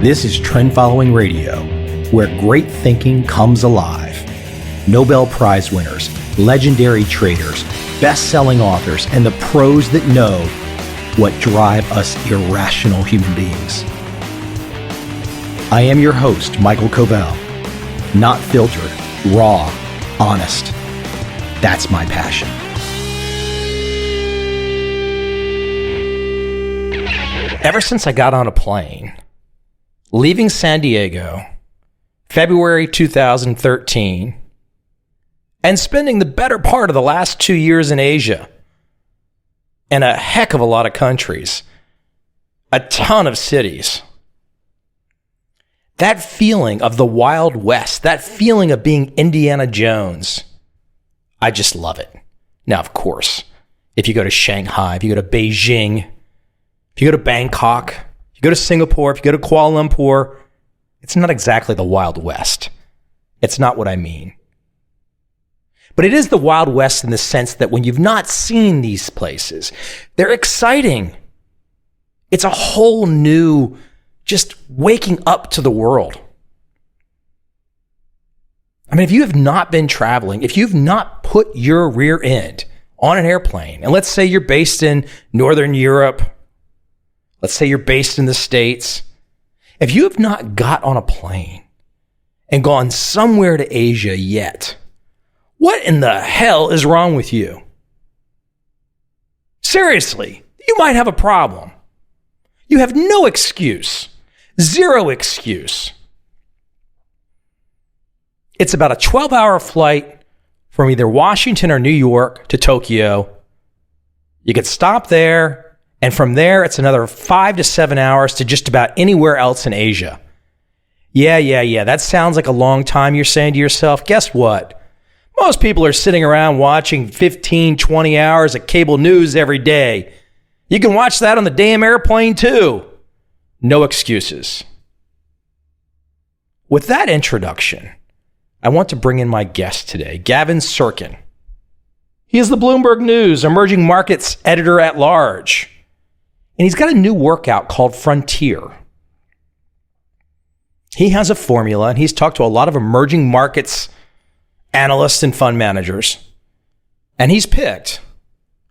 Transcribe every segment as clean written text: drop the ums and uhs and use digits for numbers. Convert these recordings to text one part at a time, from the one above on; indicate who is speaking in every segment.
Speaker 1: This is Trend Following Radio, where great thinking comes alive. Nobel Prize winners, legendary traders, best-selling authors, and the pros that know what drive us irrational human beings. I am your host, Michael Covel. Not filtered, raw, honest. That's my passion. Ever since I got on a plane, leaving San Diego, February 2013, and spending the better part of the last 2 years in Asia, and a heck of a lot of countries, a ton of cities, that feeling of the Wild West, that feeling of being Indiana Jones, I just love it. Now, of course, if you go to Shanghai, if you go to Beijing, if you go to Bangkok, if you go to Singapore, if you go to Kuala Lumpur, it's not exactly the Wild West. It's not what I mean. But it is the Wild West in the sense that when you've not seen these places, they're exciting. It's a whole new, just waking up to the world. I mean, if you have not been traveling, if you've not put your rear end on an airplane, and let's say you're based in Northern Europe, let's say you're based in the States, if you have not got on a plane and gone somewhere to Asia yet, what in the hell is wrong with you? Seriously, you might have a problem. You have no excuse, zero excuse. It's about a 12-hour flight from either Washington or New York to Tokyo. You could stop there, and from there, it's another 5 to 7 hours to just about anywhere else in Asia. Yeah, that sounds like a long time. You're saying to yourself, guess what? Most people are sitting around watching 15, 20 hours of cable news every day. You can watch that on the damn airplane too. No excuses. With that introduction, I want to bring in my guest today, Gavin Serkin. He is the Bloomberg News Emerging Markets Editor-at-Large. And he's got a new workout called Frontier. He has a formula, and he's talked to a lot of emerging markets analysts and fund managers. And he's picked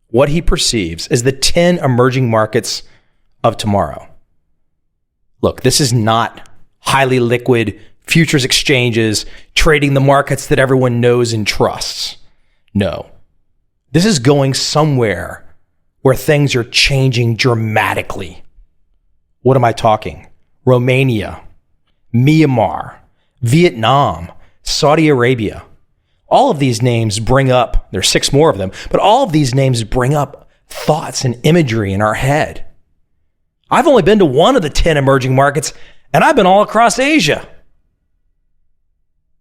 Speaker 1: what he perceives as the 10 emerging markets of tomorrow. Look, this is not highly liquid futures exchanges trading the markets that everyone knows and trusts. No, this is going somewhere where things are changing dramatically. What am I talking? Romania, Myanmar, Vietnam, Saudi Arabia. All of these names bring up, there's 6 more of them, but all of these names bring up thoughts and imagery in our head. I've only been to one of the 10 emerging markets, and I've been all across Asia.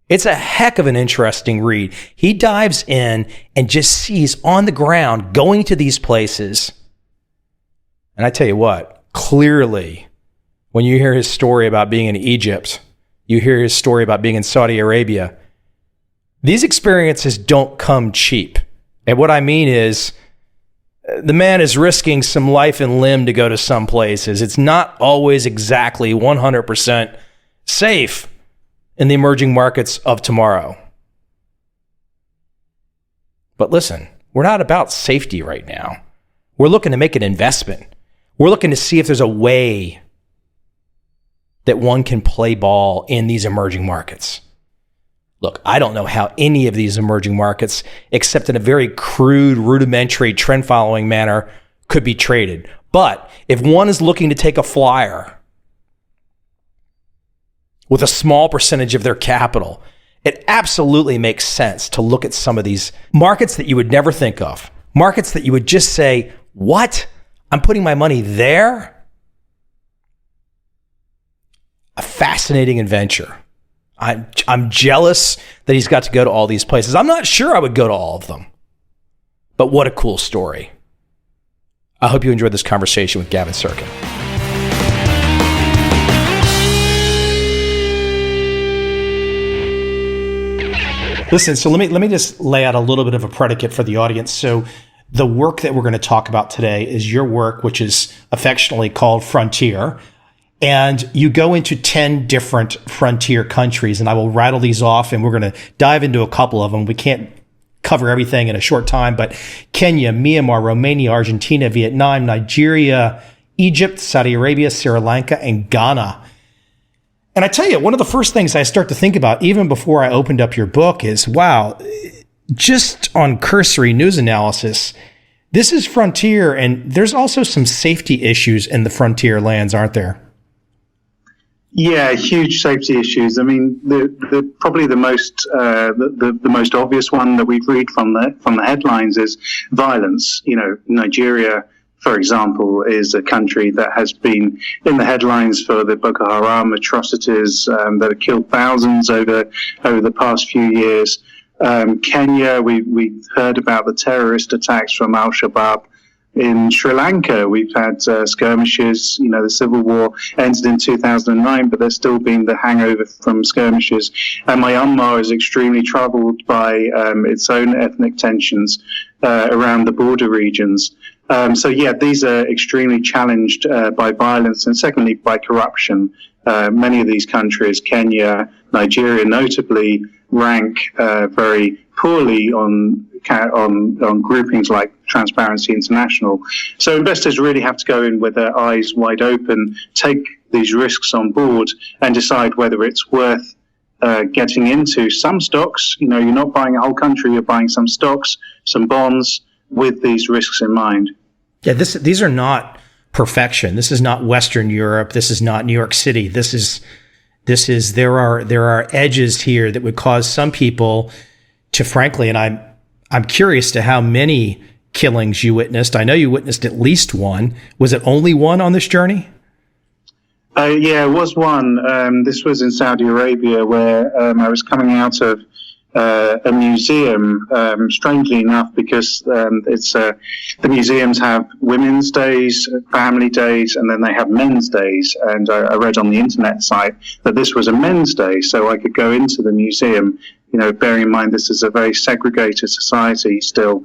Speaker 1: It's a heck of an interesting read. He dives in and just sees on the ground going to these places. And I tell you what, clearly, when you hear his story about being in Egypt, you hear his story about being in Saudi Arabia, these experiences don't come cheap. And what I mean is, the man is risking some life and limb to go to some places. It's not always exactly 100% safe in the emerging markets of tomorrow. But listen, we're not about safety right now. We're looking to make an investment. We're looking to see if there's a way that one can play ball in these emerging markets. Look, I don't know how any of these emerging markets, except in a very crude, rudimentary, trend-following manner, could be traded. But if one is looking to take a flyer with a small percentage of their capital, it absolutely makes sense to look at some of these markets that you would never think of. Markets that you would just say, what? I'm putting my money there? A fascinating adventure. I'm jealous that he's got to go to all these places. I'm not sure I would go to all of them. But what a cool story. I hope you enjoyed this conversation with Gavin Serkin. Listen, so let me just lay out a little bit of a predicate for the audience. So the work that we're going to talk about today is your work, which is affectionately called Frontier. and you go into 10 different frontier countries, and I will rattle these off, and we're going to dive into a couple of them. We can't cover everything in a short time, but Kenya, Myanmar, Romania, Argentina, Vietnam, Nigeria, Egypt, Saudi Arabia, Sri Lanka, and Ghana. And I tell you, one of the first things I start to think about, even before I opened up your book, is, wow, just on cursory news analysis, this is frontier, and there's also some safety issues in the frontier lands, aren't there?
Speaker 2: Yeah, huge safety issues. I mean, probably the most obvious one that we read from the headlines is violence. You know, Nigeria, for example, is a country that has been in the headlines for the Boko Haram atrocities that have killed thousands over the past few years. Kenya, we heard about the terrorist attacks from Al-Shabaab. In Sri Lanka, we've had skirmishes. You know, the civil war ended in 2009, but there's still been the hangover from skirmishes. And Myanmar is extremely troubled by its own ethnic tensions around the border regions. So, yeah, these are extremely challenged by violence and, secondly, by corruption. Many of these countries, Kenya, Nigeria notably, rank very poorly on groupings like Transparency International. So investors really have to go in with their eyes wide open, take these risks on board, and decide whether it's worth getting into some stocks. You know, you're not buying a whole country, you're buying some stocks, some bonds with these risks in mind.
Speaker 1: Yeah, these are not perfection. This is not Western Europe. This is not New York City. This is there are edges here that would cause some people to, frankly, and I'm curious to how many killings you witnessed. I know you witnessed at least one. Was it only one on this journey?
Speaker 2: Yeah, it was one. This was in Saudi Arabia, where I was coming out of a museum, strangely enough, because the museums have women's days, family days, and then they have men's days. And I read on the internet site that this was a men's day, so I could go into the museum, you know, bearing in mind this is a very segregated society still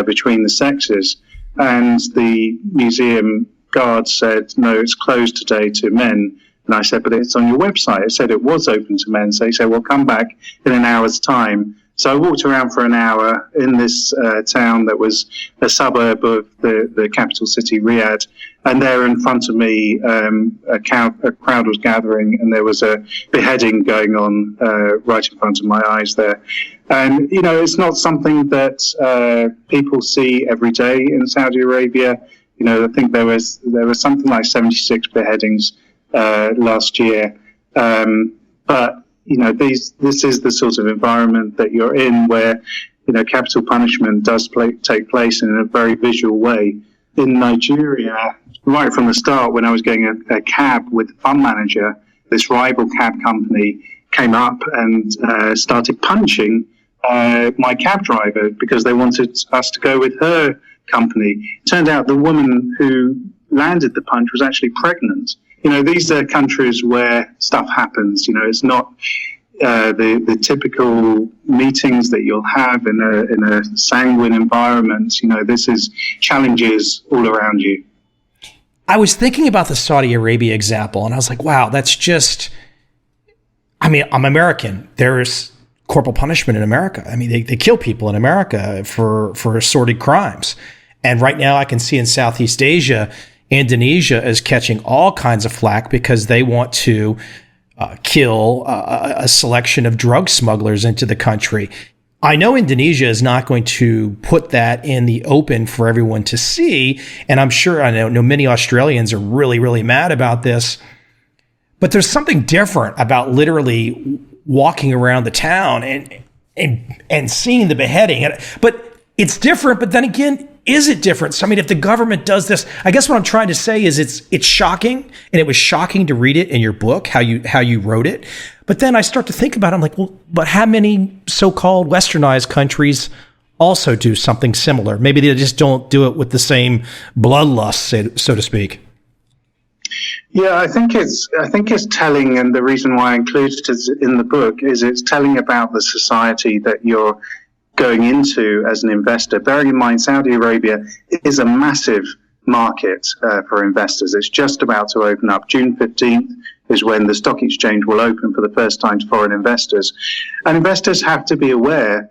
Speaker 2: between the sexes. And the museum guard said, no, it's closed today to men. And I said, but it's on your website. It said it was open to men. So he said, well, come back in an hour's time. So I walked around for an hour in this town that was a suburb of the capital city, Riyadh. And there in front of me, a crowd was gathering, and there was a beheading going on right in front of my eyes there. And, you know, it's not something that people see every day in Saudi Arabia. You know, I think there was something like 76 beheadings last year. But, you know, this is the sort of environment that you're in where, you know, capital punishment does take place in a very visual way. In Nigeria, right from the start, when I was getting a cab with the fund manager, this rival cab company came up and started punching my cab driver because they wanted us to go with her company. Turned out the woman who landed the punch was actually pregnant. You know, these are countries where stuff happens. You know, it's not the typical meetings that you'll have in a sanguine environment. You know, this is challenges all around you.
Speaker 1: I was thinking about the Saudi Arabia example, and I was like, wow, that's just, I mean, I'm American. There's corporal punishment in America. I mean, they kill people in America for assorted crimes. And right now I can see in Southeast Asia, Indonesia is catching all kinds of flack because they want to kill a selection of drug smugglers into the country. I know Indonesia is not going to put that in the open for everyone to see. And I'm sure, I know many Australians are really, really mad about this. But there's something different about literally walking around the town and seeing the beheading. But it's different. But then again, is it different? So, I mean, if the government does this, I guess what I'm trying to say is it's shocking, and it was shocking to read it in your book, how you wrote it. But then I start to think about it, I'm like, well, but how many so-called westernized countries also do something similar? Maybe they just don't do it with the same bloodlust, so to speak.
Speaker 2: Yeah, I think it's telling, and the reason why I included it in the book is it's telling about the society that you're going into as an investor. Bearing in mind, Saudi Arabia is a massive market for investors. It's just about to open up. June 15th is when the stock exchange will open for the first time to foreign investors. And investors have to be aware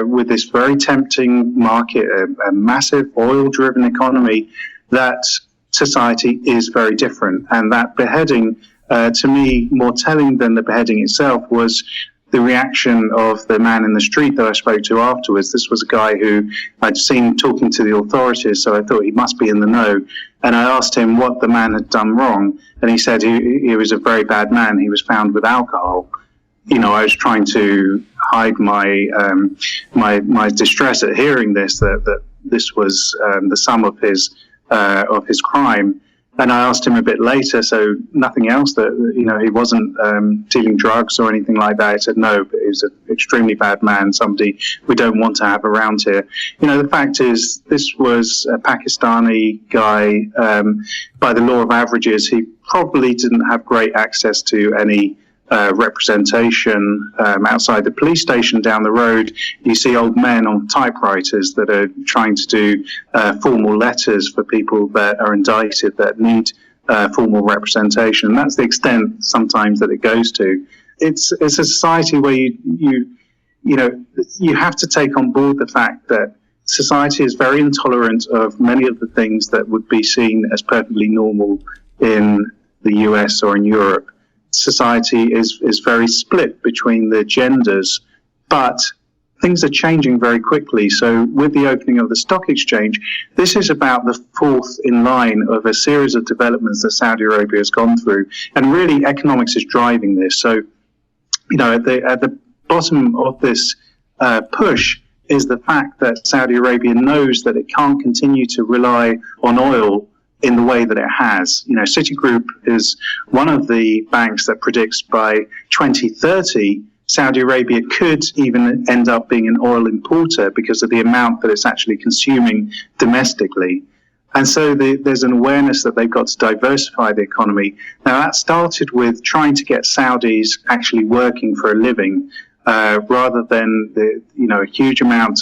Speaker 2: with this very tempting market, a massive oil-driven economy, that society is very different. And that beheading, to me, more telling than the beheading itself was the reaction of the man in the street that I spoke to afterwards. This was a guy who I'd seen talking to the authorities, so I thought he must be in the know. And I asked him what the man had done wrong, and he said he was a very bad man. He was found with alcohol. You know, I was trying to hide my my distress at hearing this, that this was the sum of his crime. And I asked him a bit later, so nothing else, that, you know, he wasn't dealing drugs or anything like that. He said no, but he was an extremely bad man, somebody we don't want to have around here. You know, the fact is, this was a Pakistani guy. By the law of averages, he probably didn't have great access to any representation. Outside the police station down the road, you see old men on typewriters that are trying to do formal letters for people that are indicted that need formal representation. That's the extent sometimes that it goes to. It's a society where you have to take on board the fact that society is very intolerant of many of the things that would be seen as perfectly normal in the US or in Europe. Society is very split between the genders, but things are changing very quickly. So with the opening of the stock exchange, this is about the fourth in line of a series of developments that Saudi Arabia has gone through, and really economics is driving this. So, you know, at the bottom of this push is the fact that Saudi Arabia knows that it can't continue to rely on oil in the way that it has. You know, Citigroup is one of the banks that predicts by 2030, Saudi Arabia could even end up being an oil importer because of the amount that it's actually consuming domestically. And so there's an awareness that they've got to diversify the economy. Now, that started with trying to get Saudis actually working for a living, rather than a huge amount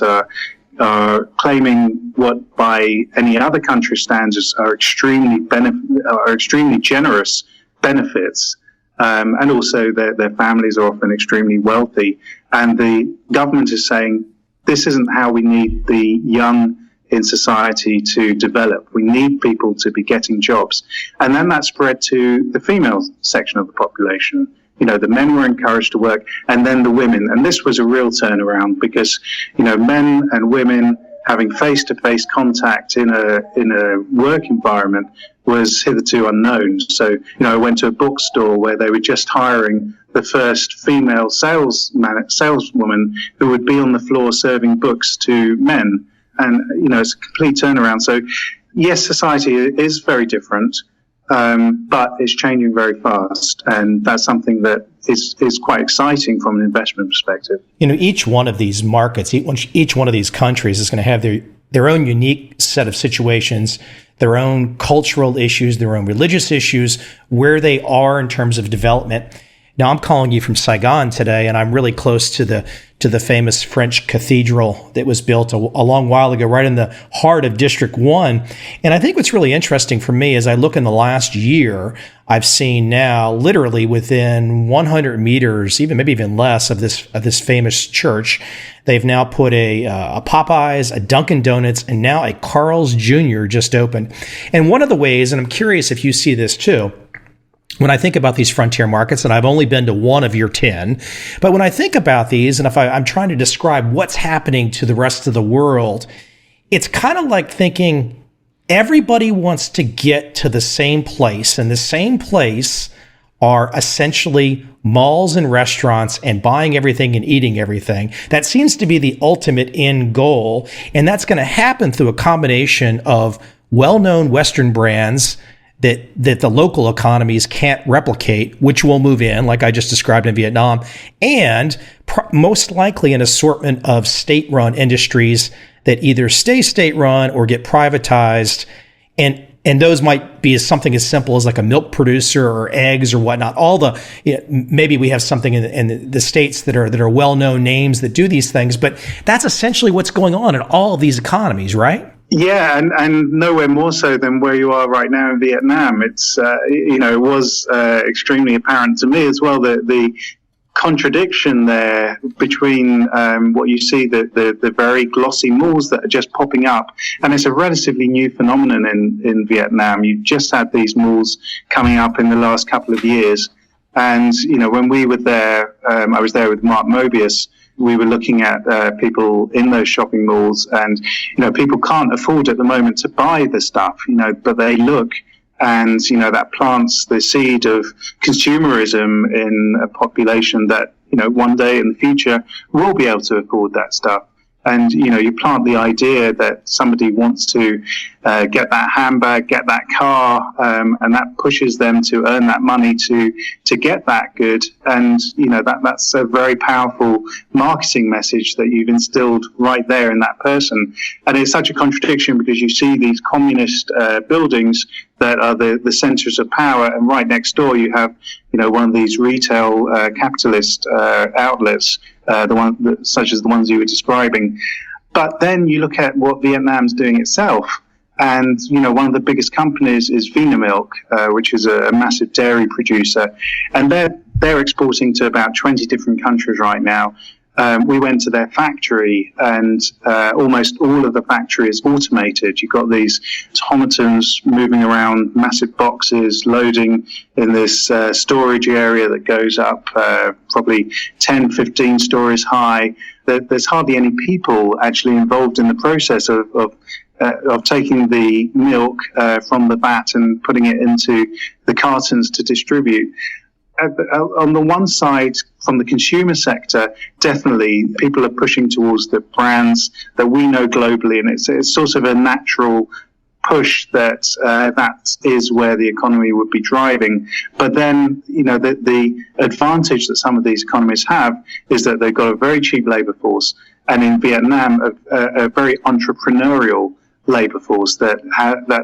Speaker 2: claiming what by any other country standards are extremely generous benefits, and also their families are often extremely wealthy. And the government is saying, this isn't how we need the young in society to develop. We need people to be getting jobs. And then that spread to the female section of the population. You know, the men were encouraged to work, and then the women. And this was a real turnaround because, you know, men and women having face-to-face contact in a work environment was hitherto unknown. So, you know, I went to a bookstore where they were just hiring the first female saleswoman who would be on the floor serving books to men. And, you know, it's a complete turnaround. So, yes, society is very different. But it's changing very fast, and that's something that is quite exciting from an investment perspective.
Speaker 1: You know, each one of these markets, each one of these countries is going to have their own unique set of situations, their own cultural issues, their own religious issues, where they are in terms of development. Now, I'm calling you from Saigon today, and I'm really close to the famous French cathedral that was built a long while ago, right in the heart of District 1. And I think what's really interesting for me is I look in the last year, I've seen now literally within 100 meters, maybe even less of this famous church, they've now put a Popeyes, a Dunkin' Donuts, and now a Carl's Jr. just opened. And one of the ways, and I'm curious if you see this too, when I think about these frontier markets, and I've only been to one of your 10, but when I think about these, and if I'm trying to describe what's happening to the rest of the world, it's kind of like thinking everybody wants to get to the same place, and the same place are essentially malls and restaurants and buying everything and eating everything. That seems to be the ultimate end goal, and that's going to happen through a combination of well-known Western brands that the local economies can't replicate, which will move in, like I just described in Vietnam, and most likely an assortment of state-run industries that either stay state-run or get privatized, and those might be something as simple as like a milk producer or eggs or whatnot. Maybe we have something in the states that are well-known names that do these things, but that's essentially what's going on in all of these economies, right?
Speaker 2: Yeah, and nowhere more so than where you are right now in Vietnam. It's it was extremely apparent to me as well that the contradiction there between what you see, the very glossy malls that are just popping up, and it's a relatively new phenomenon in Vietnam. You've just had these malls coming up in the last couple of years, and when we were there, I was there with Mark Mobius. We were looking at people in those shopping malls, and people can't afford at the moment to buy the stuff, but they look, and that plants the seed of consumerism in a population that one day in the future will be able to afford that stuff. And you plant the idea that somebody wants to get that handbag, get that car, and that pushes them to earn that money to get that good. And that's a very powerful marketing message that you've instilled right there in that person. And it's such a contradiction because you see these communist buildings that are the centers of power, and right next door you have one of these retail capitalist outlets, such as the ones you were describing. But then you look at what Vietnam's doing itself, and one of the biggest companies is Vinamilk, which is a massive dairy producer, and they're exporting to about 20 different countries right now. We went to their factory, and almost all of the factory is automated. You've got these automatons moving around massive boxes, loading in this storage area that goes up probably 10, 15 stories high. There's hardly any people actually involved in the process of taking the milk from the vat and putting it into the cartons to distribute. On the one side, from the consumer sector, definitely people are pushing towards the brands that we know globally, and it's sort of a natural push that is where the economy would be driving. But then, the advantage that some of these economies have is that they've got a very cheap labor force, and in Vietnam, a very entrepreneurial labor force that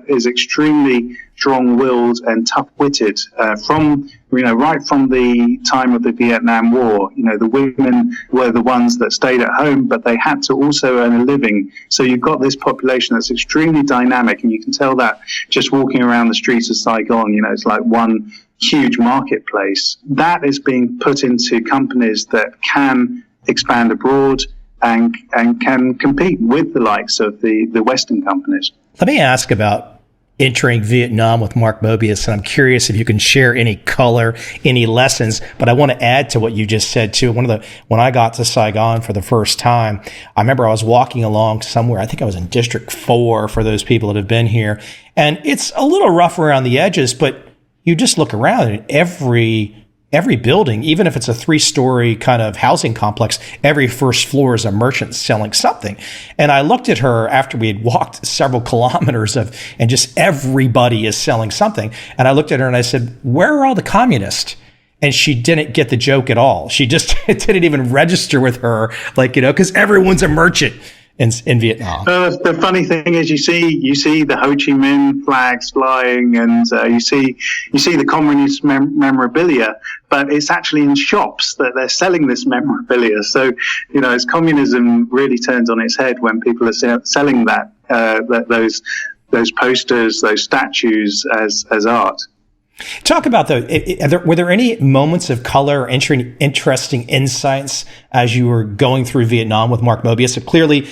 Speaker 2: is extremely strong-willed and tough-witted from right from the time of the Vietnam War. The women were the ones that stayed at home, but they had to also earn a living. So you've got this population that's extremely dynamic, and you can tell that just walking around the streets of Saigon. It's like one huge marketplace that is being put into companies that can expand abroad and can compete with the likes of the Western companies.
Speaker 1: Let me ask about entering Vietnam with Mark Mobius, and I'm curious if you can share any color, any lessons. But I want to add to what you just said too. When I got to Saigon for the first time, I remember I was walking along somewhere. I think I was in District 4 for those people that have been here, and it's a little rough around the edges. But you just look around, and every building, even if it's a 3-story kind of housing complex, every first floor is a merchant selling something. And I looked at her after we had walked several kilometers and just everybody is selling something. And I looked at her and I said, "Where are all the communists?" And she didn't get the joke at all. She just it didn't even register with her, because everyone's a merchant in Vietnam.
Speaker 2: The funny thing is, you see the Ho Chi Minh flags flying, and you see the communist memorabilia, but it's actually in shops that they're selling this memorabilia. So as communism really turns on its head when people are selling those posters, those statues as art.
Speaker 1: Talk about were there any moments of color or interesting insights as you were going through Vietnam with Mark Mobius? So clearly,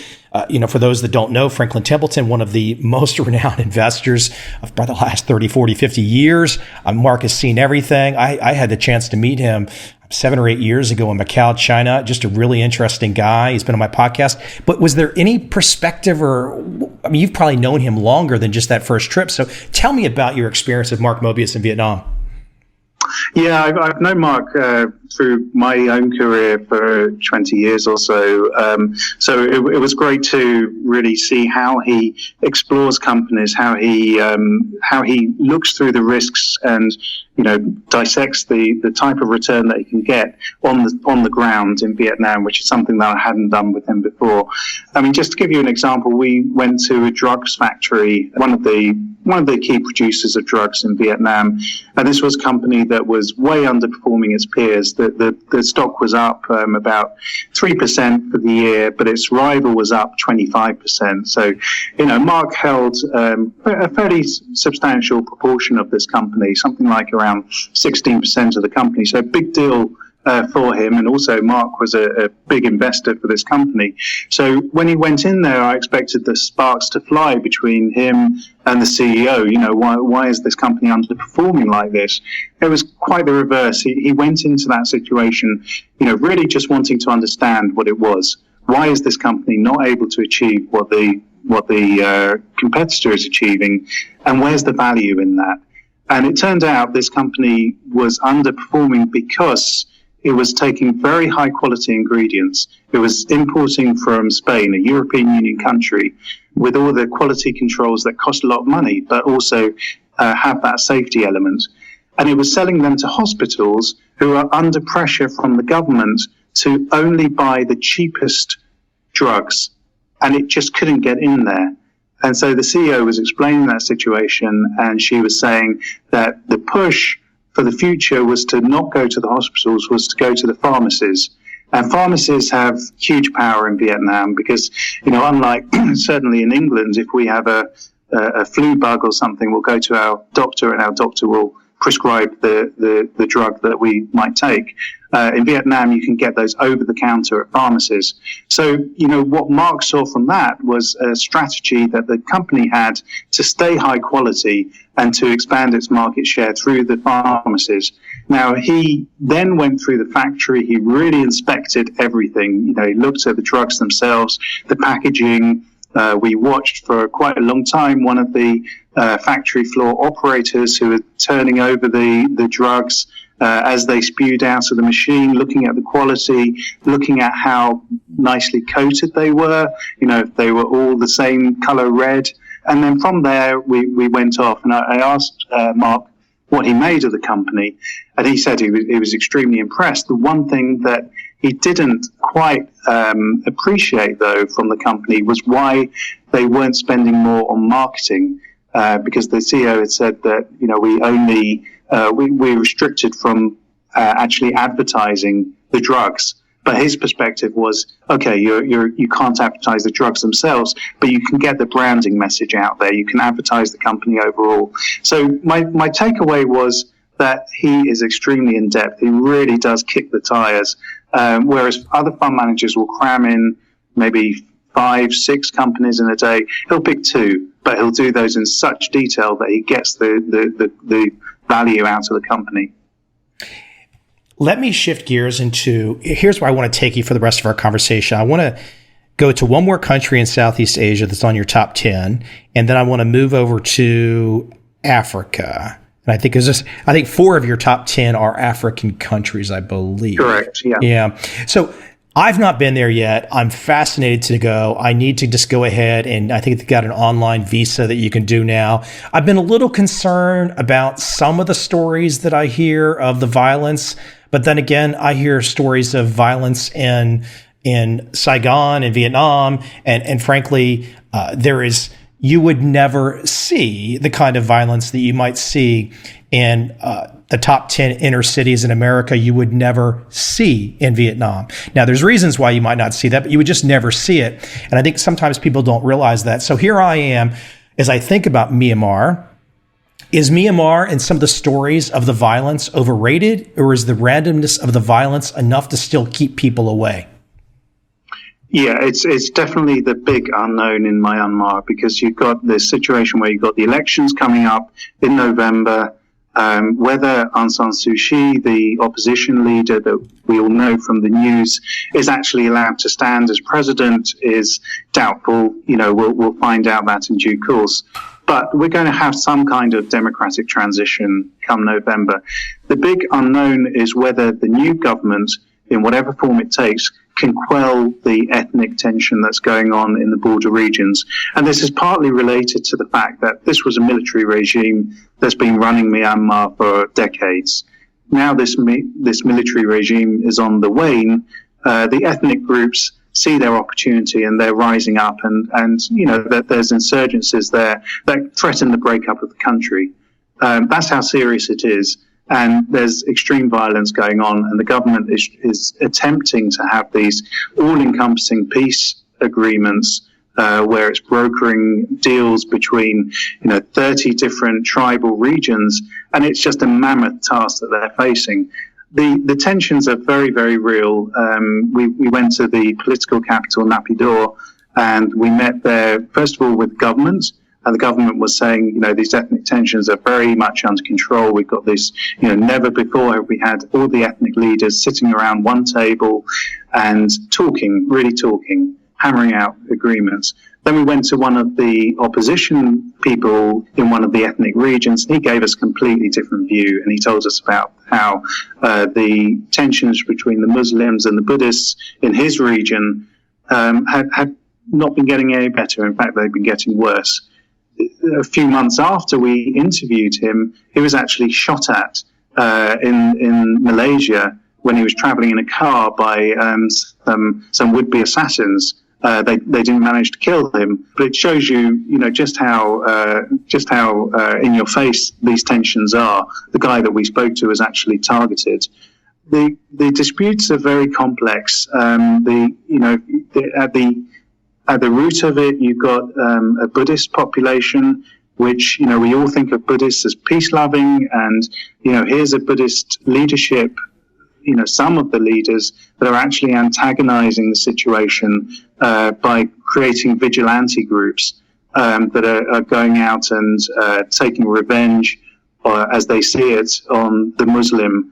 Speaker 1: for those that don't know, Franklin Templeton, one of the most renowned investors of the last 30, 40, 50 years. Mark has seen everything. I had the chance to meet him 7 or 8 years ago in Macau, China. Just a really interesting guy. He's been on my podcast. But was there any perspective you've probably known him longer than just that first trip. So tell me about your experience with Mark Mobius in Vietnam.
Speaker 2: Yeah, I've known Mark through my own career for 20 years or so. So it was great to really see how he explores companies, how he looks through the risks and dissects the type of return that he can get on the ground in Vietnam, which is something that I hadn't done with him before. I mean, just to give you an example, we went to a drugs factory, one of the key producers of drugs in Vietnam, and this was a company that was way underperforming its peers. that the stock was up about 3% for the year, but its rival was up 25%. So, Mark held a fairly substantial proportion of this company, something like around 16% of the company. So a big deal for him, and also Mark was a big investor for this company. So when he went in there, I expected the sparks to fly between him and the CEO. Why is this company underperforming like this? It was quite the reverse. He went into that situation, really just wanting to understand what it was. Why is this company not able to achieve what the competitor is achieving, and where's the value in that? And it turned out this company was underperforming because it was taking very high quality ingredients. It was importing from Spain, a European Union country, with all the quality controls that cost a lot of money, but also have that safety element. And it was selling them to hospitals who are under pressure from the government to only buy the cheapest drugs. And it just couldn't get in there. And so the CEO was explaining that situation, and she was saying that the push for the future was to not go to the hospitals, was to go to the pharmacies. And pharmacies have huge power in Vietnam because, unlike certainly in England, if we have a flu bug or something, we'll go to our doctor and our doctor will prescribe the drug that we might take. In Vietnam, you can get those over the counter at pharmacies. So, what Mark saw from that was a strategy that the company had to stay high quality and to expand its market share through the pharmacies. Now, he then went through the factory. He really inspected everything. He looked at the drugs themselves, the packaging. We watched for quite a long time one of the factory floor operators who were turning over the drugs as they spewed out of the machine, looking at the quality, looking at how nicely coated they were, if they were all the same color red. And then from there, we went off, and I asked Mark what he made of the company, and he said he was extremely impressed. The one thing that he didn't quite appreciate, though, from the company was why they weren't spending more on marketing, because the CEO had said that we're restricted from actually advertising the drugs. But his perspective was, okay, you can't advertise the drugs themselves, but you can get the branding message out there. You can advertise the company overall. So my takeaway was that he is extremely in depth. He really does kick the tires. Whereas other fund managers will cram in maybe 5, 6 companies in a day. He'll pick 2, but he'll do those in such detail that he gets the value out of the company.
Speaker 1: Let me shift gears into, here's where I want to take you for the rest of our conversation. I want to go to one more country in Southeast Asia that's on your top 10, and then I want to move over to Africa. And I think 4 of your top 10 are African countries, I believe.
Speaker 2: Correct, yeah.
Speaker 1: Yeah. So I've not been there yet. I'm fascinated to go. I need to just go ahead, and I think they've got an online visa that you can do now. I've been a little concerned about some of the stories that I hear of the violence, but then again, I hear stories of violence in Saigon and Vietnam, and frankly, you would never see the kind of violence that you might see in the top 10 inner cities in America. You would never see in Vietnam. Now, there's reasons why you might not see that, but you would just never see it. And I think sometimes people don't realize that. So here I am, as I think about Myanmar. Is Myanmar and some of the stories of the violence overrated, or is the randomness of the violence enough to still keep people away?
Speaker 2: Yeah, it's definitely the big unknown in Myanmar, because you've got this situation where you've got the elections coming up in November. Whether Aung San Suu Kyi, the opposition leader that we all know from the news, is actually allowed to stand as president is doubtful. We'll find out that in due course. But we're going to have some kind of democratic transition come November. The big unknown is whether the new government, in whatever form it takes, can quell the ethnic tension that's going on in the border regions. And this is partly related to the fact that this was a military regime that's been running Myanmar for decades. Now this military regime is on the wane. The ethnic groups see their opportunity and they're rising up, and that there's insurgencies there that threaten the breakup of the country. That's how serious it is. and there's extreme violence going on, and the government is attempting to have these all-encompassing peace agreements where it's brokering deals between 30 different tribal regions, and it's just a mammoth task that they're facing. The tensions are very, very real. We went to the political capital, Naypyidaw, and we met there, first of all, with government. And the government was saying, these ethnic tensions are very much under control. We've got this, never before have we had all the ethnic leaders sitting around one table and really talking, hammering out agreements. Then we went to one of the opposition people in one of the ethnic regions. He gave us a completely different view, and he told us about how the tensions between the Muslims and the Buddhists in his region had not been getting any better. In fact, they've been getting worse. A few months after we interviewed him, he was actually shot at in Malaysia when he was traveling in a car by some would-be assassins. They didn't manage to kill him, but it shows you, just how in your face these tensions are. The guy that we spoke to was actually targeted. The disputes are very complex. At the root of it, you've got a Buddhist population, which, we all think of Buddhists as peace-loving, and, here's a Buddhist leadership, some of the leaders that are actually antagonizing the situation by creating vigilante groups that are going out and taking revenge, as they see it, on the Muslim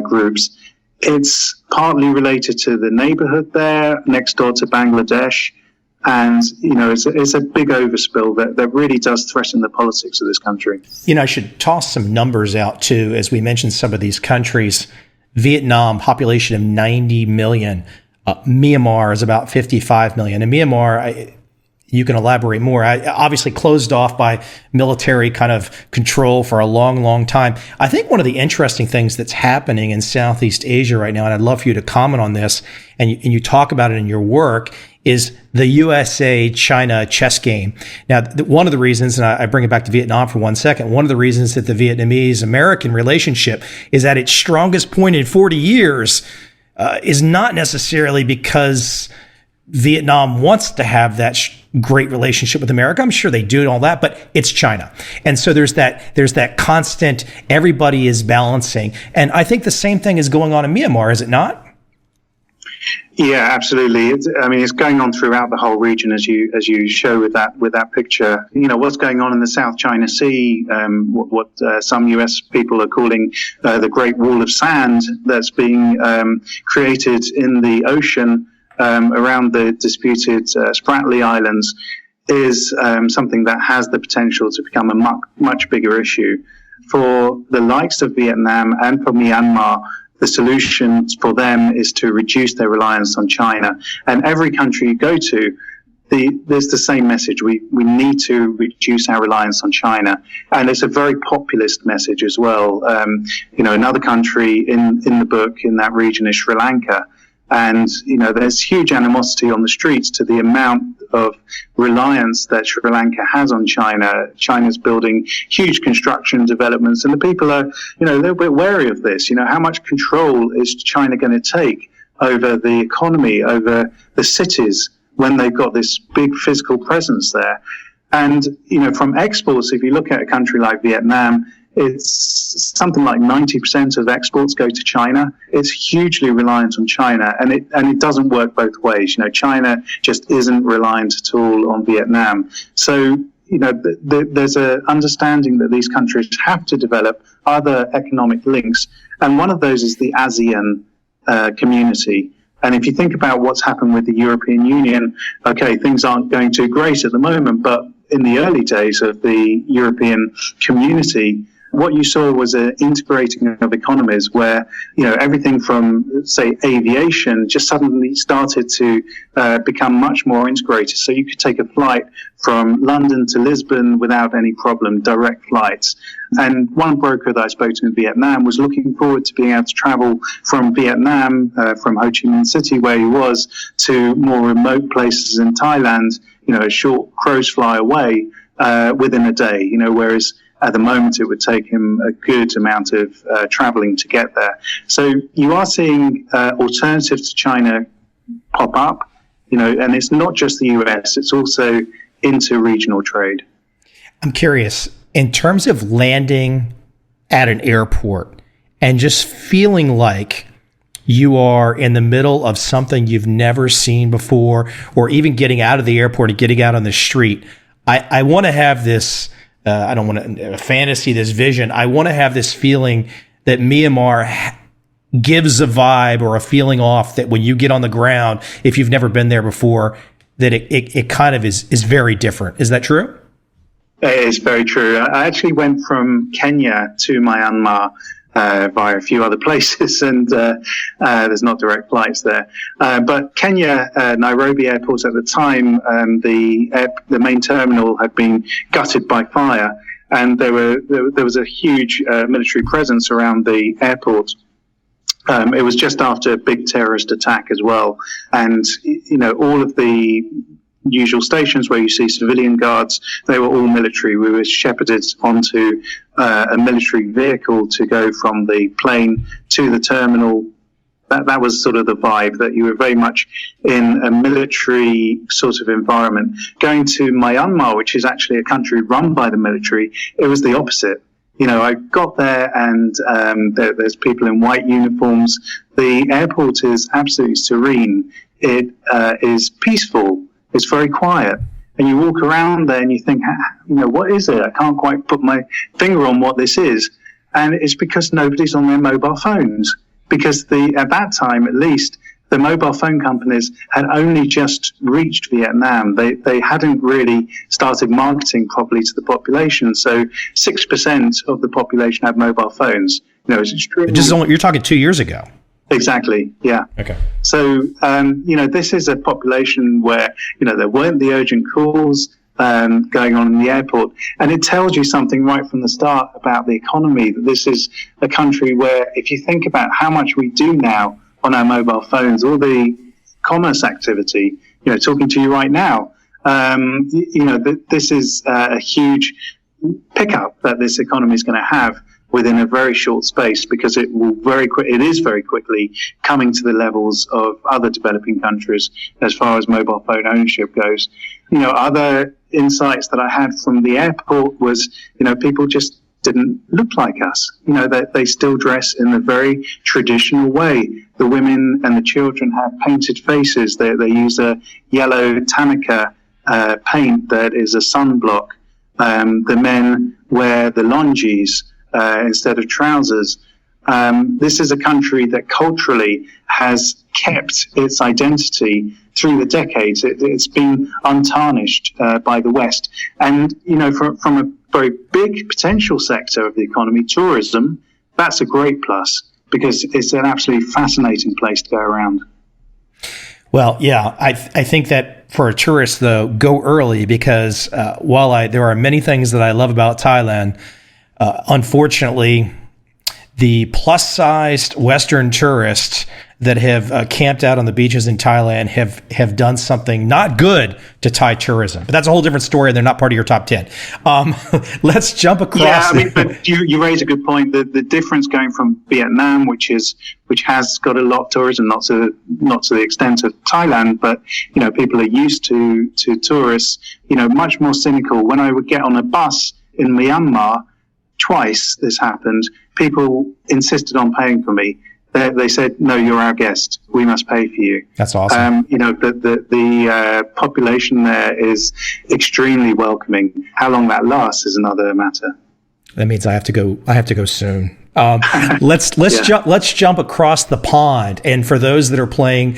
Speaker 2: groups. It's partly related to the neighborhood there, next door to Bangladesh. And, it's a big overspill that really does threaten the politics of this country.
Speaker 1: I should toss some numbers out, too, as we mentioned some of these countries. Vietnam, population of 90 million. Myanmar is about 55 million. And Myanmar, you can elaborate more. Obviously closed off by military kind of control for a long, long time. I think one of the interesting things that's happening in Southeast Asia right now, and I'd love for you to comment on this, and you talk about it in your work, is the USA-China chess game. Now, one of the reasons, and I bring it back to Vietnam for 1 second, one of the reasons that the Vietnamese-American relationship is at its strongest point in 40 years is not necessarily because Vietnam wants to have that great relationship with America. I'm sure they do and all that, but it's China. And so there's that constant, everybody is balancing. And I think the same thing is going on in Myanmar, is it not?
Speaker 2: Yeah, absolutely. It's going on throughout the whole region, as you show with that picture. What's going on in the South China Sea, what some US people are calling the Great Wall of Sand that's being created in the ocean around the disputed Spratly Islands, is something that has the potential to become a much bigger issue. For the likes of Vietnam and for Myanmar, the solution for them is to reduce their reliance on China. And every country you go to, there's the same message. We need to reduce our reliance on China. And it's a very populist message as well. Another country in the book in that region is Sri Lanka. And, there's huge animosity on the streets to the amount of reliance that Sri Lanka has on China. China's building huge construction developments, and the people are, a little bit wary of this. How much control is China going to take over the economy, over the cities, when they've got this big physical presence there? And, from exports, if you look at a country like Vietnam, it's something like 90% of exports go to China. It's hugely reliant on China, and it doesn't work both ways. China just isn't reliant at all on Vietnam. So, there's an understanding that these countries have to develop other economic links, and one of those is the ASEAN community. And if you think about what's happened with the European Union, okay, things aren't going too great at the moment, but in the early days of the European community, what you saw was an integrating of economies where, everything from, say, aviation just suddenly started to become much more integrated. So you could take a flight from London to Lisbon without any problem, direct flights. And one broker that I spoke to in Vietnam was looking forward to being able to travel from Vietnam, from Ho Chi Minh City, where he was, to more remote places in Thailand, a short crow's fly away within a day, whereas at the moment it would take him a good amount of traveling to get there. So you are seeing alternatives to China pop up, and it's not just the US, it's also inter-regional trade.
Speaker 1: I'm curious, in terms of landing at an airport and just feeling like you are in the middle of something you've never seen before, or even getting out of the airport and getting out on the street, I want to have this, I don't want to, a fantasy, this vision. I want to have this feeling that Myanmar gives a vibe or a feeling off that when you get on the ground, if you've never been there before, that it kind of is very different. Is that true?
Speaker 2: It is very true. I actually went from Kenya to Myanmar via a few other places, and there's not direct flights there. But Kenya, Nairobi airport at the time, the main terminal had been gutted by fire, and there was a huge military presence around the airport. It was just after a big terrorist attack as well, and all of the usual stations where you see civilian guards, they were all military. We were shepherded onto a military vehicle to go from the plane to the terminal. That was sort of the vibe, that you were very much in a military sort of environment. Going to Myanmar, which is actually a country run by the military, it was the opposite. I got there and there's people in white uniforms. The airport is absolutely serene. It is peaceful. It's very quiet. And you walk around there and you think, what is it? I can't quite put my finger on what this is. And it's because nobody's on their mobile phones. Because at that time, at least, the mobile phone companies had only just reached Vietnam. They hadn't really started marketing properly to the population. So 6% of the population had mobile phones. It's extremely...
Speaker 1: You're talking 2 years ago.
Speaker 2: Exactly. Yeah.
Speaker 1: Okay.
Speaker 2: So, this is a population where, there weren't the urgent calls going on in the airport. And it tells you something right from the start about the economy, that this is a country where, if you think about how much we do now on our mobile phones, all the commerce activity, talking to you right now, this is a huge pickup that this economy is going to have within a very short space, because it is very quickly coming to the levels of other developing countries as far as mobile phone ownership goes. Other insights that I had from the airport was, people just didn't look like us. They still dress in a very traditional way. The women and the children have painted faces. They use a yellow Tanika paint that is a sunblock. The men wear the longis instead of trousers. This is a country that culturally has kept its identity through the decades. It's been untarnished by the West. And, from a very big potential sector of the economy, tourism, that's a great plus, because it's an absolutely fascinating place to go around.
Speaker 1: Well, yeah, I think that for a tourist, though, go early, because while there are many things that I love about Thailand, unfortunately, the plus-sized Western tourists that have camped out on the beaches in Thailand have done something not good to Thai tourism. But that's a whole different story, and they're not part of your top 10. Let's jump across.
Speaker 2: Yeah, but you raise a good point. The difference going from Vietnam, which has got a lot of tourism, not to the extent of Thailand, but people are used to tourists. Much more cynical. When I would get on a bus in Myanmar, twice this happened. People insisted on paying for me. They said, "No, you're our guest. We must pay for you."
Speaker 1: That's awesome.
Speaker 2: The population there is extremely welcoming. How long that lasts is another matter.
Speaker 1: That means I have to go soon. Let's jump across the pond. And for those that are playing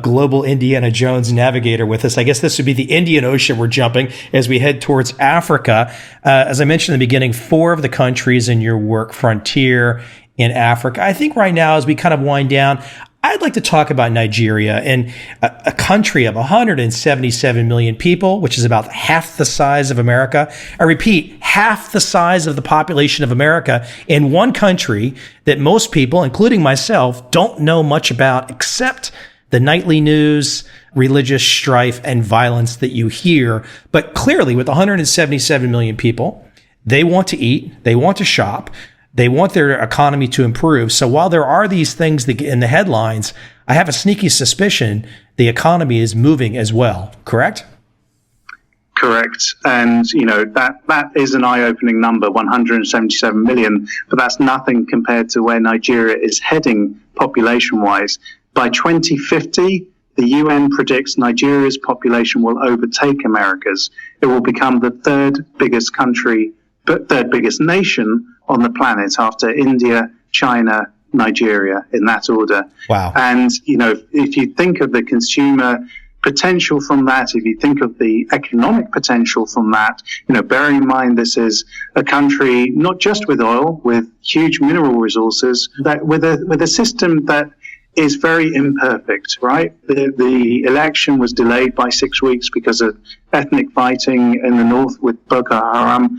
Speaker 1: Global Indiana Jones Navigator with us, I guess this would be the Indian Ocean we're jumping as we head towards Africa. As I mentioned in the beginning, 4 of the countries in your work frontier in Africa. I think right now, as we kind of wind down, I'd like to talk about Nigeria, and a country of 177 million people, which is about half the size of America. I repeat, half the size of the population of America, in one country that most people, including myself, don't know much about, except the nightly news, religious strife, and violence that you hear. But clearly, with 177 million people, They want to eat. They want to shop. They want their economy to improve. So while there are these things in the headlines, I have a sneaky suspicion the economy is moving as well. Correct?
Speaker 2: Correct. And, that is an eye-opening number, 177 million, but that's nothing compared to where Nigeria is heading population-wise. By 2050, the UN predicts Nigeria's population will overtake America's. It will become the third biggest nation on the planet after India, China, Nigeria, in that order.
Speaker 1: Wow.
Speaker 2: And, if you think of the consumer potential from that, if you think of the economic potential from that, bearing in mind this is a country not just with oil, with huge mineral resources, that with a system that is very imperfect, right? The election was delayed by 6 weeks because of ethnic fighting in the north with Boko Haram.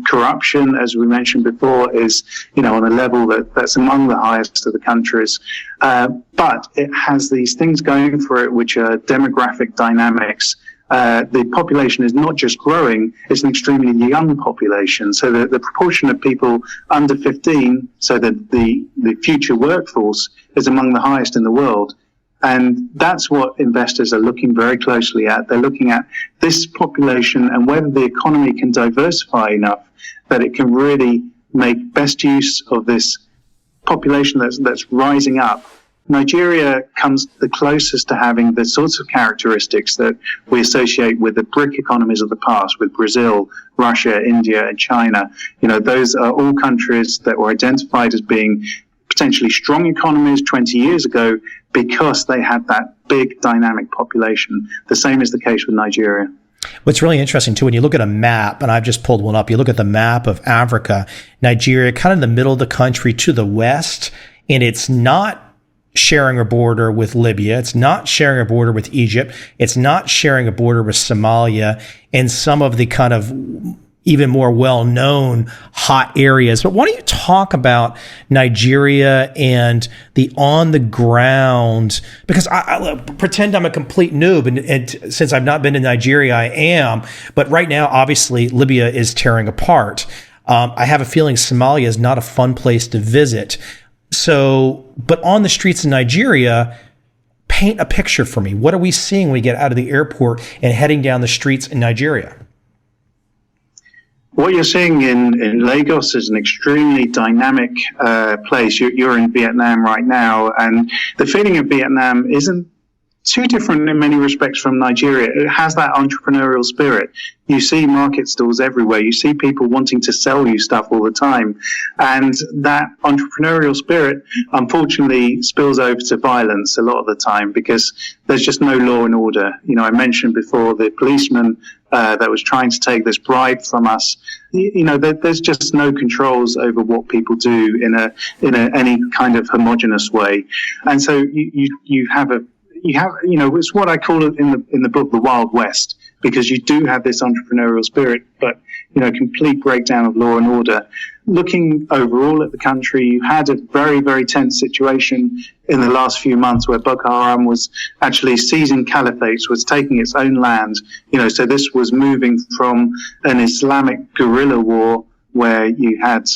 Speaker 2: Corruption, as we mentioned before, is on a level that's among the highest of the countries. But it has these things going for it, which are demographic dynamics. The population is not just growing; it's an extremely young population. So the proportion of people under 15, so that the future workforce is among the highest in the world. And that's what investors are looking very closely at. They're looking at this population and whether the economy can diversify enough that it can really make best use of this population that's rising up. Nigeria comes the closest to having the sorts of characteristics that we associate with the BRIC economies of the past, with Brazil, Russia, India, and China. Those are all countries that were identified as being potentially strong economies 20 years ago because they had that big dynamic population. The same is the case with Nigeria.
Speaker 1: What's really interesting, too, when you look at a map, and I've just pulled one up, you look at the map of Africa, Nigeria, kind of in the middle of the country to the west, and it's not sharing a border with Libya. It's not sharing a border with Egypt. It's not sharing a border with Somalia and some of the kind of even more well-known hot areas. But why don't you talk about Nigeria and the on-the-ground, because I pretend I'm a complete noob, and since I've not been to Nigeria, I am. But right now, obviously, Libya is tearing apart. I have a feeling Somalia is not a fun place to visit. So, but on the streets of Nigeria, paint a picture for me. What are we seeing when we get out of the airport and heading down the streets in Nigeria?
Speaker 2: What you're seeing in Lagos is an extremely dynamic place. You're in Vietnam right now, and the feeling of Vietnam isn't too different in many respects from Nigeria. It has that entrepreneurial spirit. You see market stalls everywhere. You see people wanting to sell you stuff all the time. And that entrepreneurial spirit, unfortunately, spills over to violence a lot of the time because there's just no law and order. I mentioned before the policeman that was trying to take this bribe from us. There's just no controls over what people do in any kind of homogenous way. And so you have it's what I call it in the book, the Wild West, because you do have this entrepreneurial spirit, but, complete breakdown of law and order. Looking overall at the country, you had a very, very tense situation in the last few months where Boko Haram was actually seizing caliphates, was taking its own land. So this was moving from an Islamic guerrilla war where you had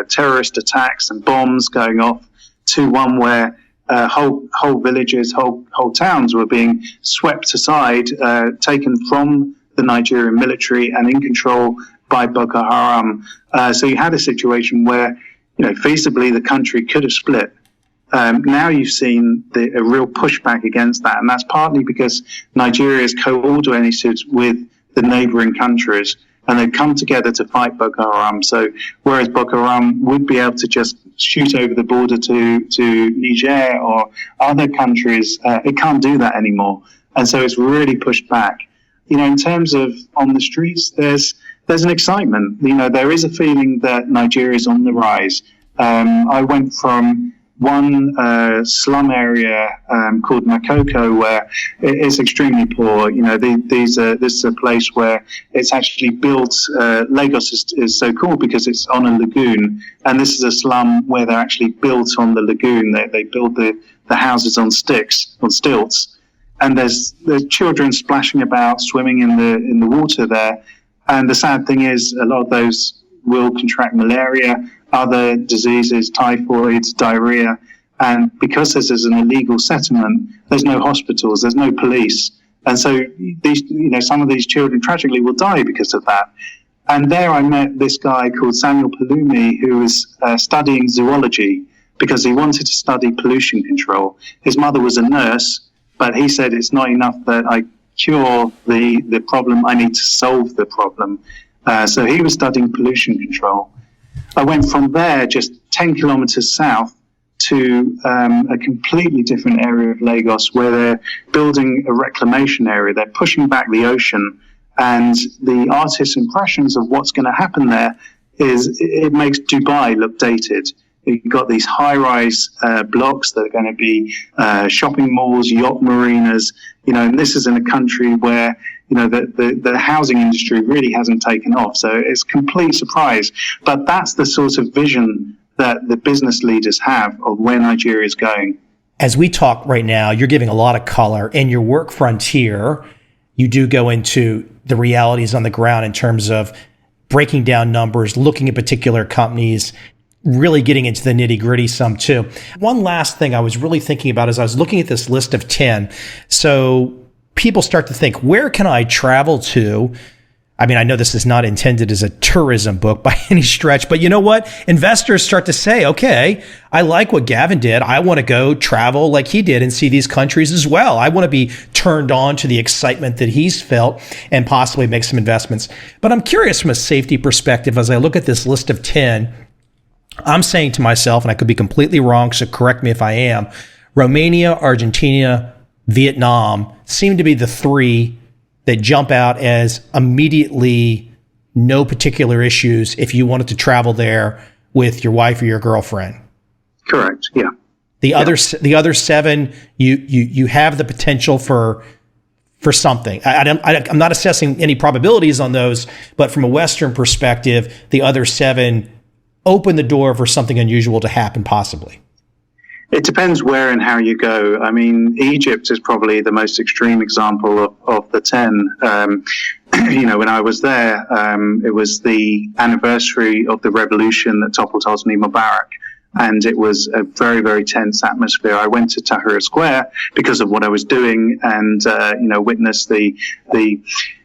Speaker 2: terrorist attacks and bombs going off to one where whole villages, whole towns were being swept aside, taken from the Nigerian military and in control by Boko Haram. So you had a situation where, feasibly the country could have split. Now you've seen a real pushback against that, and that's partly because Nigeria is coordinated with the neighboring countries, and they've come together to fight Boko Haram. So whereas Boko Haram would be able to just shoot over the border to Niger or other countries, it can't do that anymore. And so it's really pushed back. In terms of on the streets, there's an excitement. There is a feeling that Nigeria is on the rise. I went from one slum area called Makoko, where it's extremely poor. This is a place where it's actually built. Lagos is so cool because it's on a lagoon, and this is a slum where they're actually built on the lagoon. They build the houses on stilts, and there's children splashing about, swimming in the water there. And the sad thing is, a lot of those will contract malaria, other diseases, typhoid, diarrhea. And because this is an illegal settlement, there's no hospitals, there's no police. And so these, some of these children tragically will die because of that. And there I met this guy called Samuel Palumi, who was studying zoology because he wanted to study pollution control. His mother was a nurse, but he said it's not enough that I cure the problem, I need to solve the problem. So he was studying pollution control. I went from there just 10 kilometers south to a completely different area of Lagos where they're building a reclamation area. They're pushing back the ocean, and the artist's impressions of what's going to happen there is it makes Dubai look dated. You've got these high-rise blocks that are going to be shopping malls, yacht marinas, and this is in a country where, the housing industry really hasn't taken off. So it's a complete surprise. But that's the sort of vision that the business leaders have of where Nigeria is going.
Speaker 1: As we talk right now, you're giving a lot of color. In your work frontier, you do go into the realities on the ground in terms of breaking down numbers, looking at particular companies, really getting into the nitty gritty some too. One last thing I was really thinking about as I was looking at this list of 10. So people start to think, where can I travel to? I mean, I know this is not intended as a tourism book by any stretch, but you know what? Investors start to say, okay, I like what Gavin did. I want to go travel like he did and see these countries as well. I want to be turned on to the excitement that he's felt and possibly make some investments. But I'm curious from a safety perspective, as I look at this list of 10, I'm saying to myself, and I could be completely wrong, so correct me if I am, Romania, Argentina, Vietnam seem to be the three that jump out as immediately no particular issues if you wanted to travel there with your wife or your girlfriend.
Speaker 2: Correct. Yeah.
Speaker 1: The other seven, you have the potential for something. I'm not assessing any probabilities on those, but from a Western perspective, the other seven open the door for something unusual to happen, possibly.
Speaker 2: It depends where and how you go. I mean, Egypt is probably the most extreme example of the 10. When I was there, it was the anniversary of the revolution that toppled Hosni Mubarak. And it was a very, very tense atmosphere. I went to Tahrir Square because of what I was doing and, witnessed the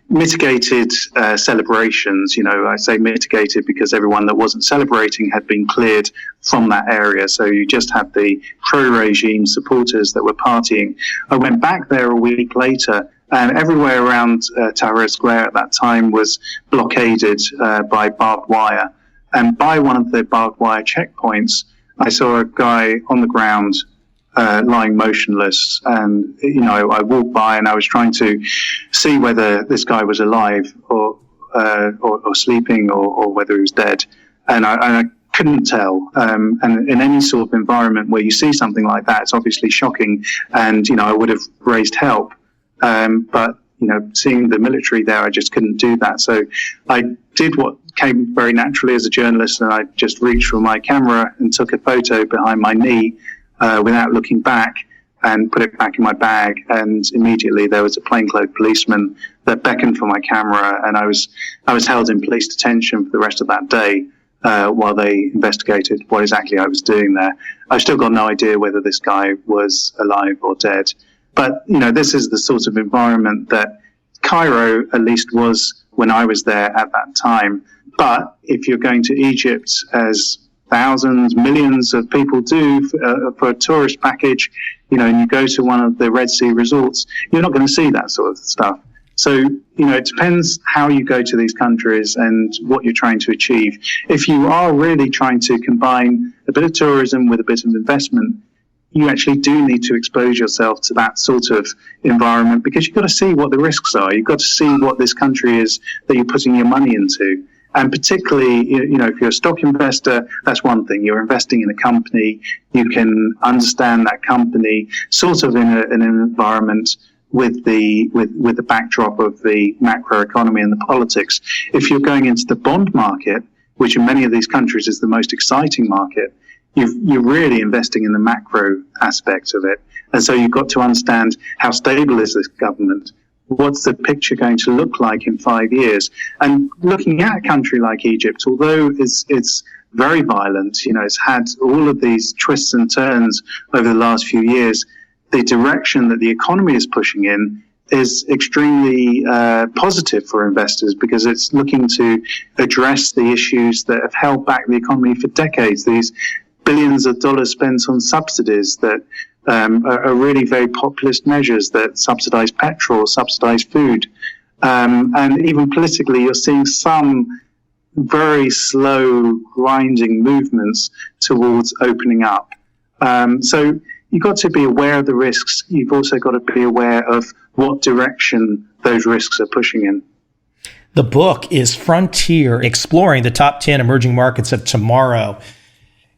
Speaker 2: mitigated celebrations. I say mitigated because everyone that wasn't celebrating had been cleared from that area. So you just had the pro-regime supporters that were partying. I went back there a week later, and everywhere around Tahrir Square at that time was blockaded by barbed wire. And by one of the barbed wire checkpoints, I saw a guy on the ground lying motionless, and I walked by and I was trying to see whether this guy was alive or sleeping or whether he was dead, and I couldn't tell. And in any sort of environment where you see something like that, it's obviously shocking, and I would have raised help, but seeing the military there, I just couldn't do that. So I did what came very naturally as a journalist, and I just reached for my camera and took a photo behind my knee. Without looking back, and put it back in my bag, and immediately there was a plainclothes policeman that beckoned for my camera, and I was held in police detention for the rest of that day while they investigated what exactly I was doing there. I've still got no idea whether this guy was alive or dead, but this is the sort of environment that Cairo at least was when I was there at that time. But if you're going to Egypt, as thousands, millions of people do for a tourist package, and you go to one of the Red Sea resorts, you're not going to see that sort of stuff. So, it depends how you go to these countries and what you're trying to achieve. If you are really trying to combine a bit of tourism with a bit of investment, you actually do need to expose yourself to that sort of environment, because you've got to see what the risks are. You've got to see what this country is that you're putting your money into. And particularly, if you're a stock investor, that's one thing. You're investing in a company. You can understand that company sort of in an environment with the backdrop of the macroeconomy and the politics. If you're going into the bond market, which in many of these countries is the most exciting market, you're really investing in the macro aspect of it. And so you've got to understand how stable is this government? what's the picture going to look like in 5 years? And looking at a country like Egypt, although it's very violent, it's had all of these twists and turns over the last few years, the direction that the economy is pushing in is extremely positive for investors, because it's looking to address the issues that have held back the economy for decades. These billions of dollars spent on subsidies that are really very populist measures that subsidize petrol, subsidize food. And even politically, you're seeing some very slow, grinding movements towards opening up. So you've got to be aware of the risks. You've also got to be aware of what direction those risks are pushing in.
Speaker 1: The book is Frontier, Exploring the Top 10 Emerging Markets of Tomorrow.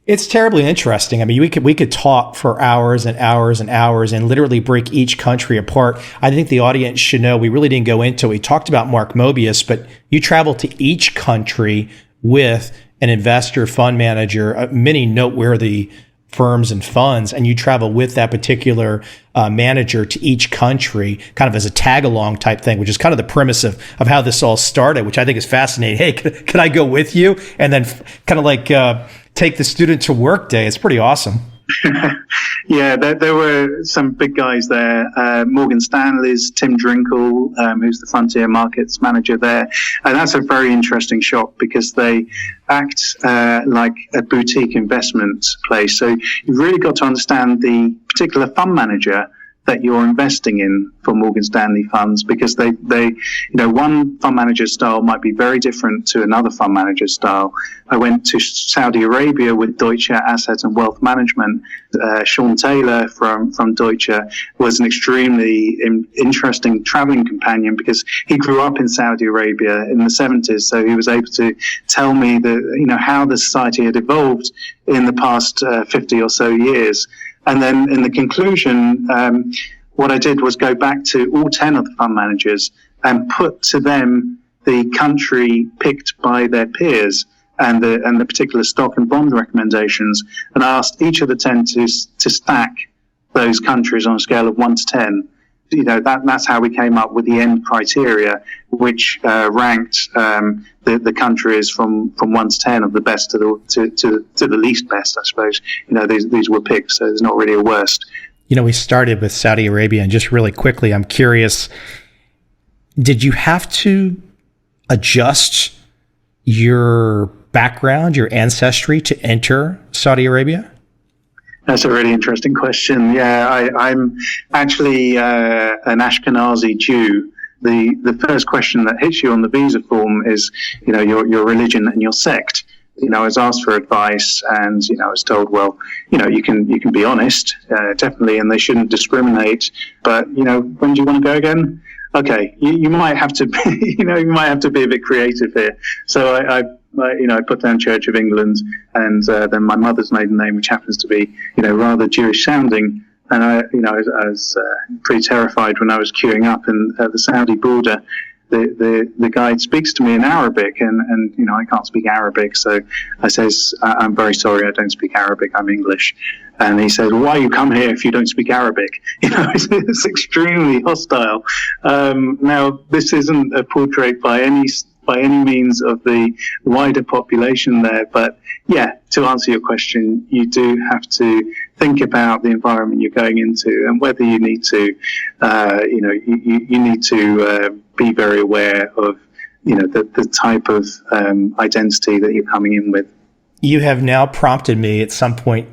Speaker 1: It's terribly interesting. I mean, we could talk for hours and hours and hours and literally break each country apart. I think the audience should know we really didn't go into it. We talked about Mark Mobius, but you travel to each country with an investor, fund manager, many noteworthy firms and funds, and you travel with that particular manager to each country, kind of as a tag-along type thing, which is kind of the premise of how this all started, which I think is fascinating. Hey, can I go with you? And then kind of like take the student to work day. It's pretty awesome.
Speaker 2: Yeah, there were some big guys there. Morgan Stanley's Tim Drinkle, who's the frontier markets manager there. And that's a very interesting shop because they act like a boutique investment place. So you've really got to understand the particular fund manager that you're investing in for Morgan Stanley funds, because they one fund manager style might be very different to another fund manager style. I went to Saudi Arabia with Deutsche Asset and Wealth Management. Sean Taylor from Deutsche was an extremely interesting traveling companion because he grew up in Saudi Arabia in the 70s. So he was able to tell me how the society had evolved in the past 50 or so years. And then in the conclusion, what I did was go back to all 10 of the fund managers and put to them the country picked by their peers and the particular stock and bond recommendations, and I asked each of the 10 to stack those countries on a scale of 1 to 10. That's how we came up with the end criteria, which ranked the countries from 1 to 10 of the best to the least best, I suppose. These were picked, so there's not really a worst.
Speaker 1: We started with Saudi Arabia, and just really quickly, I'm curious, did you have to adjust your background, your ancestry to enter Saudi Arabia?
Speaker 2: That's a really interesting question. Yeah, I'm actually an Ashkenazi Jew. The first question that hits you on the visa form is, your religion and your sect. I was asked for advice, and I was told, well, you can be honest, definitely, and they shouldn't discriminate. But when do you want to go again? Okay, you might have to be, you might have to be a bit creative here. So I put down Church of England, and then my mother's maiden name, which happens to be, rather Jewish sounding. And I was pretty terrified when I was queuing up at the Saudi border. The guide speaks to me in Arabic, and I can't speak Arabic, so I says, I'm very sorry, I don't speak Arabic, I'm English. And he said, why you come here if you don't speak Arabic? It's extremely hostile. Now, this isn't a portrait by any means of the wider population there, but yeah, to answer your question, you do have to think about the environment you're going into and whether you need to, you need to be very aware of, the type of identity that you're coming in with. You
Speaker 1: have now prompted me at some point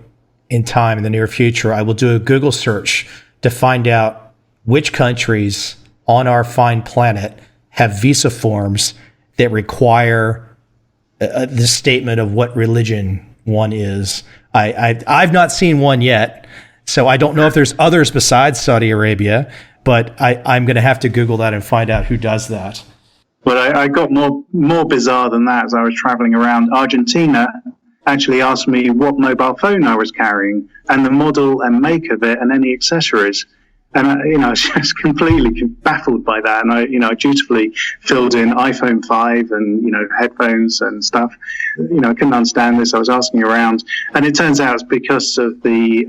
Speaker 1: in time in the near future, I will do a Google search to find out which countries on our fine planet have visa forms that require the statement of what religion one is. I've not seen one yet, so I don't know if there's others besides Saudi Arabia, but I'm going to have to Google that and find out who does that.
Speaker 2: Well, I got more bizarre than that as I was traveling around. Argentina actually asked me what mobile phone I was carrying and the model and make of it and any accessories. And I was just completely baffled by that. And I dutifully filled in iPhone 5 and, headphones and stuff. I couldn't understand this. I was asking around. And it turns out it's because of the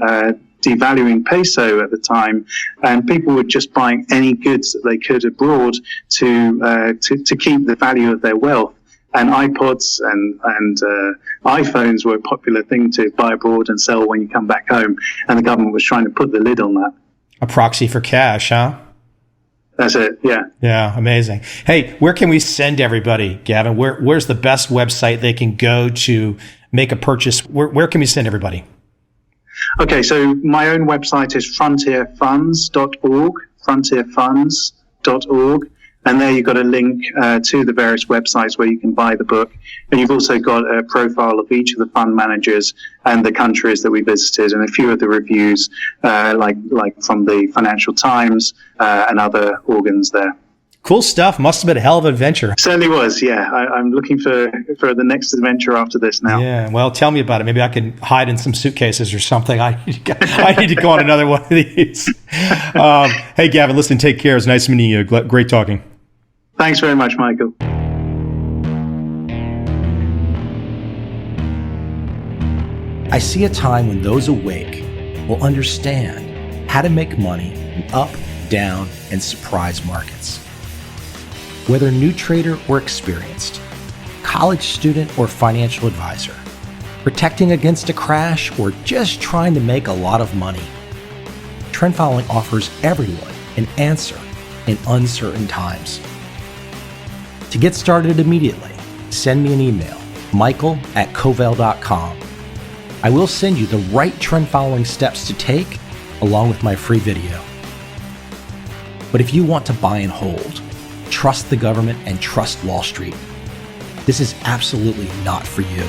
Speaker 2: devaluing peso at the time, and people were just buying any goods that they could abroad to keep the value of their wealth. And iPods and iPhones were a popular thing to buy abroad and sell when you come back home. And the government was trying to put the lid on that.
Speaker 1: A proxy for cash, huh?
Speaker 2: That's it, yeah.
Speaker 1: Yeah, amazing. Hey, where can we send everybody, Gavin? Where's the best website they can go to make a purchase? Where can we send everybody?
Speaker 2: Okay, so my own website is frontierfunds.org, frontierfunds.org. And there you've got a link to the various websites where you can buy the book. And you've also got a profile of each of the fund managers and the countries that we visited, and a few of the reviews, like from the Financial Times and other organs there.
Speaker 1: Cool stuff. Must have been a hell of an adventure.
Speaker 2: Certainly was, yeah. I'm looking for the next adventure after this now.
Speaker 1: Yeah, well, tell me about it. Maybe I can hide in some suitcases or something. I need to go on another one of these. Hey, Gavin, listen, take care. It was nice meeting you. Great talking.
Speaker 2: Thanks very much, Michael.
Speaker 1: I see a time when those awake will understand how to make money in up, down, and surprise markets. Whether new trader or experienced, college student or financial advisor, protecting against a crash or just trying to make a lot of money, trend following offers everyone an answer in uncertain times. To get started immediately, send me an email, michael@covel.com. I will send you the right trend following steps to take along with my free video. But if you want to buy and hold, trust the government and trust Wall Street, this is absolutely not for you.